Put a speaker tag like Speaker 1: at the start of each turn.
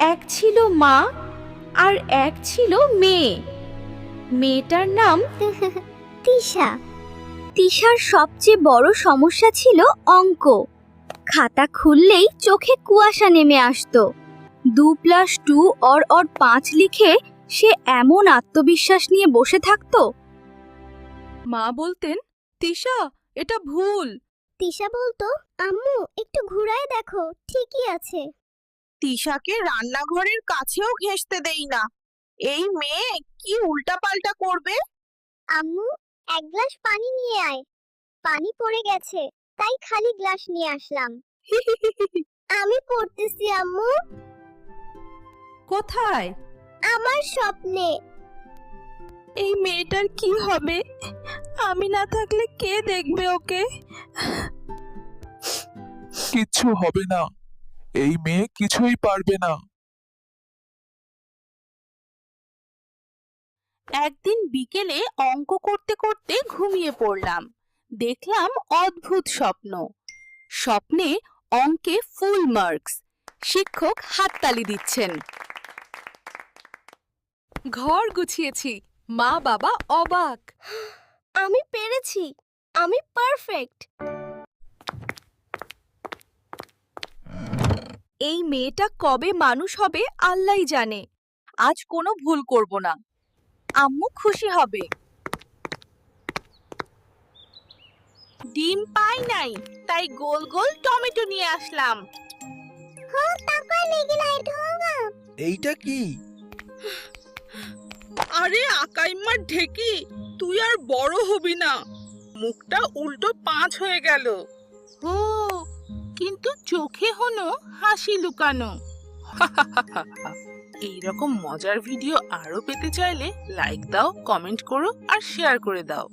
Speaker 1: এক ছিল মা আর এক ছিল মেয়ে। মেয়েটার নাম
Speaker 2: তিশা। তিশার সবচেয়ে বড় সমস্যা ছিল অঙ্ক। খাতা খুললেই চোখে কুয়াশা নেমে আসতো। 2+2 লিখে সে এমন আত্মবিশ্বাস নিয়ে বসে থাকতো।
Speaker 3: মা বলতেন, তিশা, এটা ভুল।
Speaker 2: তিশা বলতো, আম্মু একটু ঘুরায় দেখো, ঠিকই আছে।
Speaker 3: তিশাকে রান্নাঘরের কাছেও ঘেঁষতে দেই না। এই মেয়ে কি উল্টাপাল্টা করবে।
Speaker 2: আম্মু, এক গ্লাস পানি নিয়ে আয়। পানি পড়ে গেছে, তাই খালি গ্লাস নিয়ে আসলাম। আমি পড়তেছি আম্মু।
Speaker 3: কোথায়?
Speaker 2: আমার স্বপ্নে।
Speaker 3: এই মেয়েটার কি হবে? আমি না থাকলে কে দেখবে ওকে?
Speaker 4: কিচ্ছু হবে না, এই মেয়ে কিছুই পারবে না।
Speaker 3: একদিন বিকেলে অঙ্ক করতে করতে ঘুমিয়ে পড়লাম। দেখলাম অদ্ভুত স্বপ্ন। স্বপ্নে অঙ্কে ফুল মার্কস। শিক্ষক হাততালি দিচ্ছেন। ঘর গুছিয়েছি, মা বাবা অবাক।
Speaker 2: আমি পেরেছি, আমি পারফেক্ট।
Speaker 3: এই মেয়েটা কবে মানুষ হবে আল্লাহই জানে। আজ কোনো ভুল করব না, আম্মু খুশি হবে। ডিম পাই নাই, তাই গোল গোল টমেটো নিয়ে আসলাম।
Speaker 5: এইটা কি?
Speaker 3: আরে আকাইম্মার ঢেকি, তুই আর বড় হবি না। মুখটা উল্টো 5 হয়ে গেল। ও, কিন্তু চোখে হলো হাসি লুকানো। এইরকম মজার ভিডিও আরো পেতে চাইলে লাইক দাও, কমেন্ট করো আর শেয়ার করে দাও।